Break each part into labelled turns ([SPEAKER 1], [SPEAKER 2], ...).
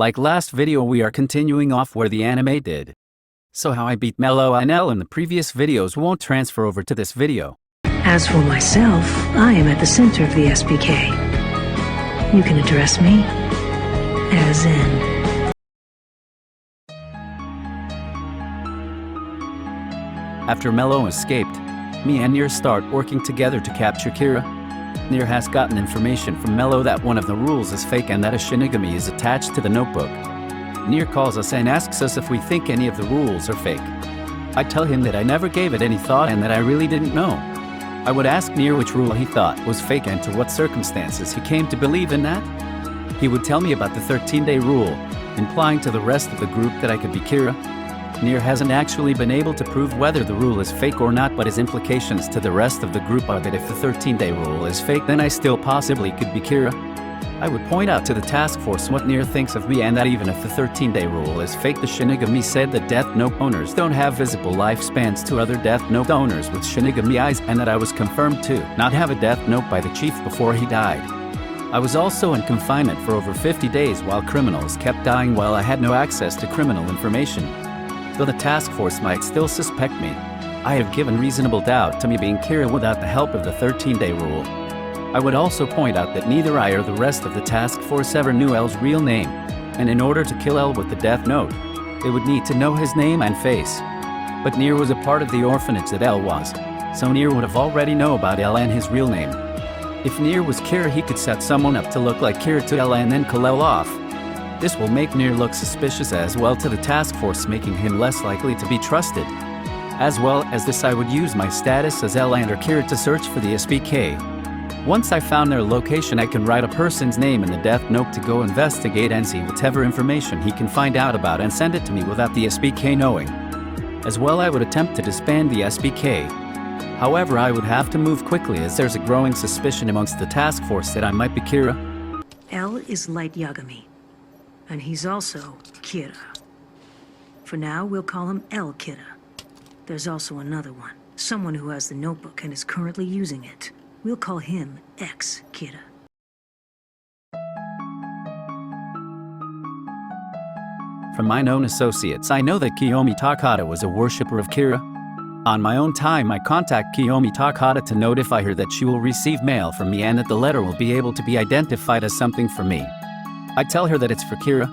[SPEAKER 1] Like last video, we are continuing off where the anime did. So how I beat Mello and Elle in the previous videos won't transfer over to this video.
[SPEAKER 2] As for myself, I am at the center of the SPK. You can address me as N.
[SPEAKER 1] After Mello escaped, me and Nier start working together to capture Kira. Nier has gotten information from Mello that one of the rules is fake and that a Shinigami is attached to the notebook. Nier calls us and asks us if we think any of the rules are fake. I tell him that I never gave it any thought and that I really didn't know. I would ask Nier which rule he thought was fake and to what circumstances he came to believe in that. He would tell me about the 13-day rule, implying to the rest of the group that I could be Kira. Nier hasn't actually been able to prove whether the rule is fake or not, but his implications to the rest of the group are that if the 13-day rule is fake, then I still possibly could be Kira. I would point out to the task force what Nier thinks of me and that even if the 13-day rule is fake, the Shinigami said that Death Note owners don't have visible lifespans to other Death Note owners with Shinigami eyes, and that I was confirmed to not have a Death Note by the chief before he died. I was also in confinement for over 50 days while criminals kept dying while I had no access to criminal information. Though the task force might still suspect me, I have given reasonable doubt to me being Kira without the help of the 13-day rule. I would also point out that neither I or the rest of the task force ever knew Elle's real name, and in order to kill Elle with the Death Note, they would need to know his name and face. But Nier was a part of the orphanage that Elle was, so Nier would have already know about Elle and his real name. If Nier was Kira, he could set someone up to look like Kira to Elle and then kill Elle off. This will make Nier look suspicious as well to the task force, making him less likely to be trusted. As well as this, I would use my status as Elle and or Kira to search for the SPK. Once I found their location, I can write a person's name in the Death Note to go investigate and see whatever information he can find out about and send it to me without the SPK knowing. As well, I would attempt to disband the SPK. However, I would have to move quickly as there's a growing suspicion amongst the task force that I might be Kira.
[SPEAKER 2] L is Light Yagami, and he's also Kira. For now, we'll call him L Kira. There's also another one, someone who has the notebook and is currently using it. We'll call him X Kira.
[SPEAKER 1] From my known associates, I know that Kiyomi Takada was a worshipper of Kira. On my own time, I contact Kiyomi Takada to notify her that she will receive mail from me and that the letter will be able to be identified as something for me. I tell her that it's for Kira.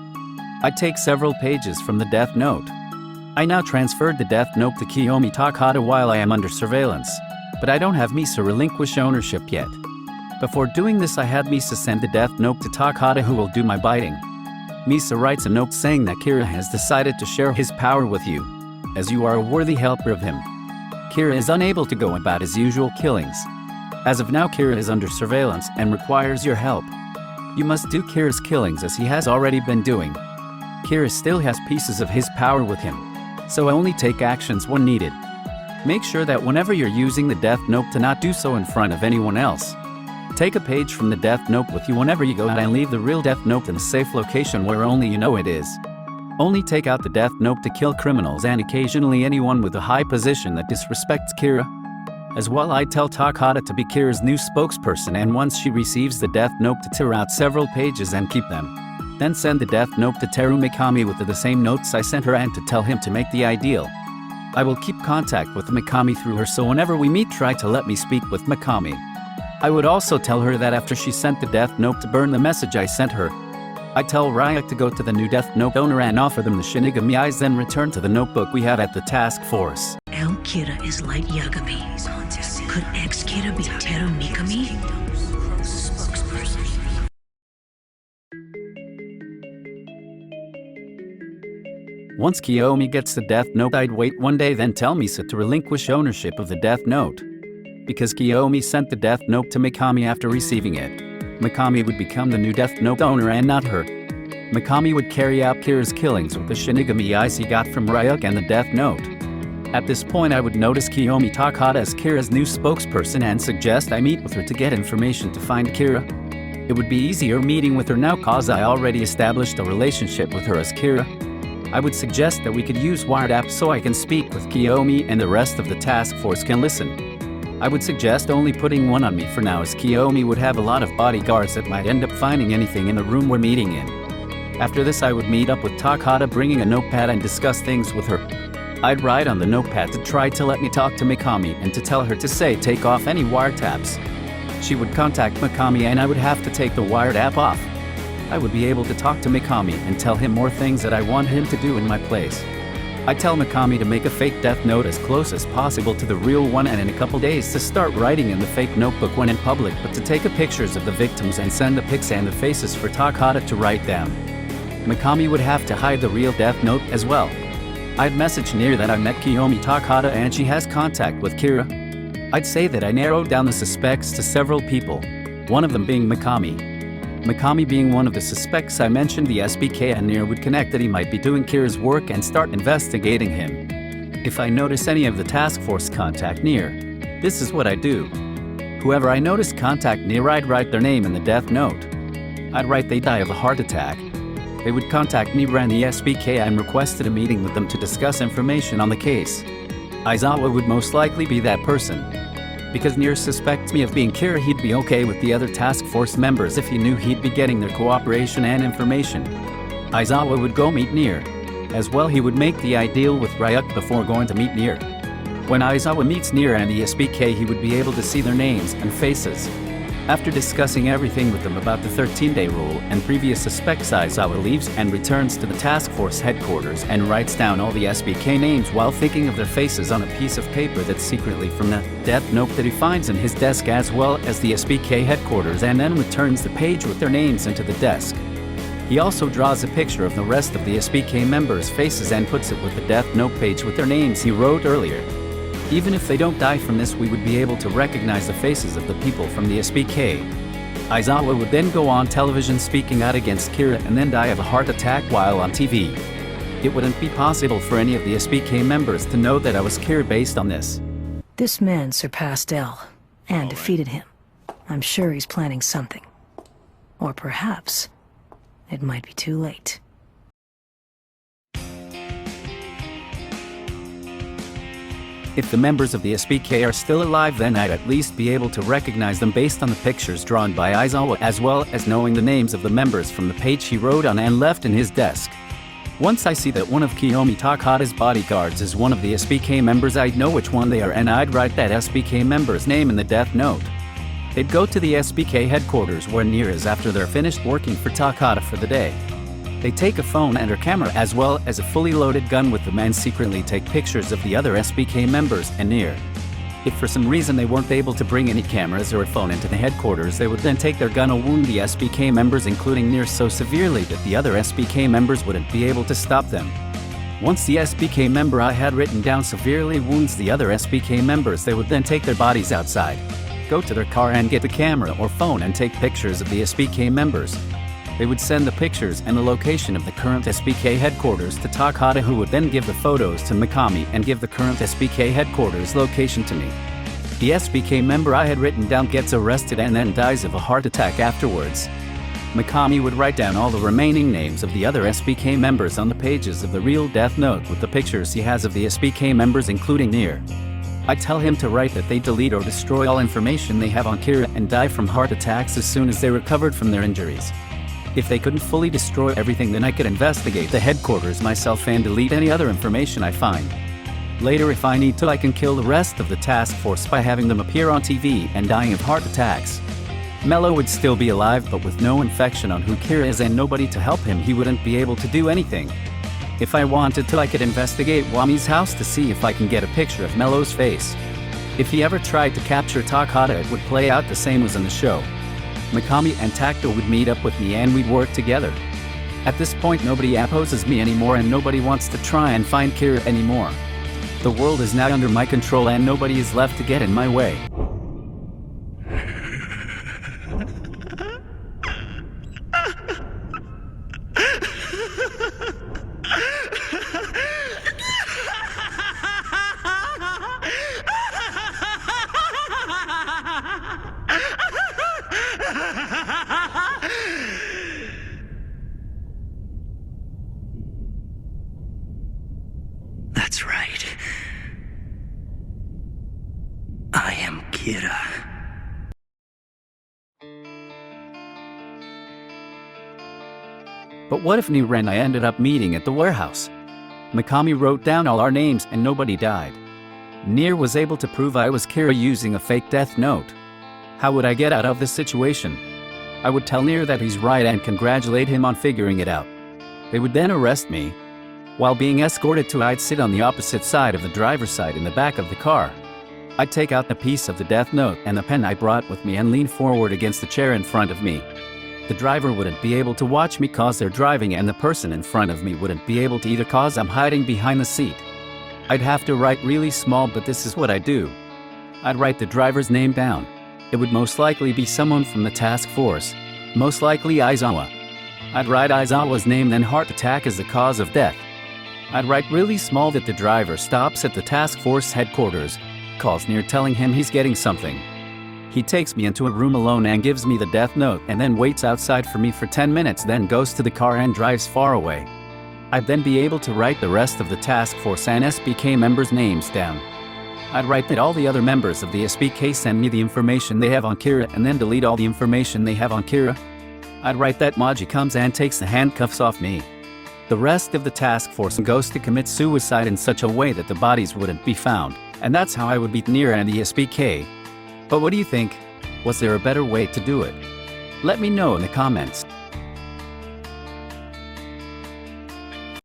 [SPEAKER 1] I take several pages from the Death Note. I now transferred the Death Note to Kiyomi Takada while I am under surveillance, but I don't have Misa relinquish ownership yet. Before doing this, I had Misa send the Death Note to Takada, who will do my biting. Misa writes a note saying that Kira has decided to share his power with you, as you are a worthy helper of him. Kira is unable to go about his usual killings. As of now, Kira is under surveillance and requires your help. You must do Kira's killings as he has already been doing. Kira still has pieces of his power with him, so only take actions when needed. Make sure that whenever you're using the Death Note to not do so in front of anyone else. Take a page from the Death Note with you whenever you go out and leave the real Death Note in a safe location where only you know it is. Only take out the Death Note to kill criminals and occasionally anyone with a high position that disrespects Kira. As well, I tell Takada to be Kira's new spokesperson, and once she receives the Death Note, to tear out several pages and keep them. Then send the Death Note to Teru Mikami with the same notes I sent her and to tell him to make the ideal. I will keep contact with Mikami through her, so whenever we meet, try to let me speak with Mikami. I would also tell her that after she sent the Death Note, to burn the message I sent her. I tell Ryak to go to the new Death Note owner and offer them the Shinigami eyes, then return to the notebook we have at the task force.
[SPEAKER 2] L Kira is Light Yagami. Could X Kira be Teru Mikami?
[SPEAKER 1] Once Kiyomi gets the Death Note, I'd wait one day, then tell Misa to relinquish ownership of the Death Note. Because Kiyomi sent the Death Note to Mikami after receiving it, Mikami would become the new Death Note owner and not her. Mikami would carry out Kira's killings with the Shinigami eyes he got from Ryuk and the Death Note. At this point, I would notice Kiyomi Takada as Kira's new spokesperson and suggest I meet with her to get information to find Kira. It would be easier meeting with her now cause I already established a relationship with her as Kira. I would suggest that we could use Wired App so I can speak with Kiyomi and the rest of the task force can listen. I would suggest only putting one on me for now, as Kiyomi would have a lot of bodyguards that might end up finding anything in the room we're meeting in. After this, I would meet up with Takahata, bringing a notepad, and discuss things with her. I'd write on the notepad to try to let me talk to Mikami and to tell her to say take off any wiretaps. She would contact Mikami and I would have to take the wiretap off. I would be able to talk to Mikami and tell him more things that I want him to do in my place. I tell Mikami to make a fake death note as close as possible to the real one, and in a couple days to start writing in the fake notebook when in public, but to take pictures of the victims and send the pics and the faces for Takahata to write down. Mikami would have to hide the real death note as well. I'd message Nier that I met Kiyomi Takahata and she has contact with Kira. I'd say that I narrowed down the suspects to several people, one of them being Mikami. Mikami being one of the suspects, I mentioned the SBK and Nier would connect that he might be doing Kira's work and start investigating him. If I notice any of the task force contact Nier, this is what I do. Whoever I notice contact Nier, I'd write their name in the death note. I'd write they die of a heart attack. They would contact Nier and the SBK and requested a meeting with them to discuss information on the case. Aizawa would most likely be that person. Because Nier suspects me of being Kira, he'd be okay with the other task force members if he knew he'd be getting their cooperation and information. Aizawa would go meet Nier. As well, he would make the ideal with Ryuk before going to meet Nier. When Aizawa meets Nier and the SBK, he would be able to see their names and faces. After discussing everything with them about the 13-day rule and previous suspects, Aizawa leaves and returns to the task force headquarters and writes down all the SBK names while thinking of their faces on a piece of paper that's secretly from the death note that he finds in his desk, as well as the SBK headquarters, and then returns the page with their names into the desk. He also draws a picture of the rest of the SBK members' faces and puts it with the death note page with their names he wrote earlier. Even if they don't die from this, we would be able to recognize the faces of the people from the SBK. Aizawa would then go on television speaking out against Kira and then die of a heart attack while on TV. It wouldn't be possible for any of the SBK members to know that I was Kira based on this.
[SPEAKER 2] This man surpassed L and defeated him. I'm sure he's planning something. Or perhaps it might be too late.
[SPEAKER 1] If the members of the SBK are still alive, then I'd at least be able to recognize them based on the pictures drawn by Aizawa, as well as knowing the names of the members from the page he wrote on and left in his desk. Once I see that one of Kiyomi Takahata's bodyguards is one of the SBK members, I'd know which one they are and I'd write that SBK member's name in the death note. They'd go to the SBK headquarters where Nier is after they're finished working for Takahata for the day. They take a phone and a camera as well as a fully loaded gun with them and secretly take pictures of the other SBK members and Nier. If for some reason they weren't able to bring any cameras or a phone into the headquarters, they would then take their gun and wound the SBK members, including Nier, so severely that the other SBK members wouldn't be able to stop them. Once the SBK member I had written down severely wounds the other SBK members, they would then take their bodies outside, go to their car and get the camera or phone and take pictures of the SBK members. They would send the pictures and the location of the current SBK headquarters to Takahata, who would then give the photos to Mikami and give the current SBK headquarters location to me. The SBK member I had written down gets arrested and then dies of a heart attack afterwards. Mikami would write down all the remaining names of the other SBK members on the pages of the real death note with the pictures he has of the SBK members, including Nier. I tell him to write that they delete or destroy all information they have on Kira and die from heart attacks as soon as they recovered from their injuries. If they couldn't fully destroy everything, then I could investigate the headquarters myself and delete any other information I find. Later, if I need to, I can kill the rest of the task force by having them appear on TV and dying of heart attacks. Mello would still be alive, but with no infection on who Kira is and nobody to help him, he wouldn't be able to do anything. If I wanted to, I could investigate Wami's house to see if I can get a picture of Mello's face. If he ever tried to capture Takahata, it would play out the same as in the show. Mikami and Takto would meet up with me and we'd work together. At this point, nobody opposes me anymore and nobody wants to try and find Kira anymore. The world is now under my control and nobody is left to get in my way.
[SPEAKER 2] That's right. I am Kira.
[SPEAKER 1] But what if Nir and I ended up meeting at the warehouse? Mikami wrote down all our names and nobody died. Nir was able to prove I was Kira using a fake death note. How would I get out of this situation? I would tell Nir that he's right and congratulate him on figuring it out. They would then arrest me. While being escorted to, I'd sit on the opposite side of the driver's side in the back of the car. I'd take out the piece of the death note and the pen I brought with me and lean forward against the chair in front of me. The driver wouldn't be able to watch me cause they're driving, and the person in front of me wouldn't be able to either cause I'm hiding behind the seat. I'd have to write really small, but this is what I do. I'd write the driver's name down. It would most likely be someone from the task force, most likely Aizawa. I'd write Aizawa's name, then heart attack as the cause of death. I'd write really small that the driver stops at the task force headquarters, calls Nir telling him he's getting something. He takes me into a room alone and gives me the death note and then waits outside for me for 10 minutes, then goes to the car and drives far away. I'd then be able to write the rest of the task force and SBK members' names down. I'd write that all the other members of the SBK send me the information they have on Kira and then delete all the information they have on Kira. I'd write that Maji comes and takes the handcuffs off me. The rest of the task force goes to commit suicide in such a way that the bodies wouldn't be found, and that's how I would beat Nir and the SBK. But what do you think? Was there a better way to do it? Let me know in the comments.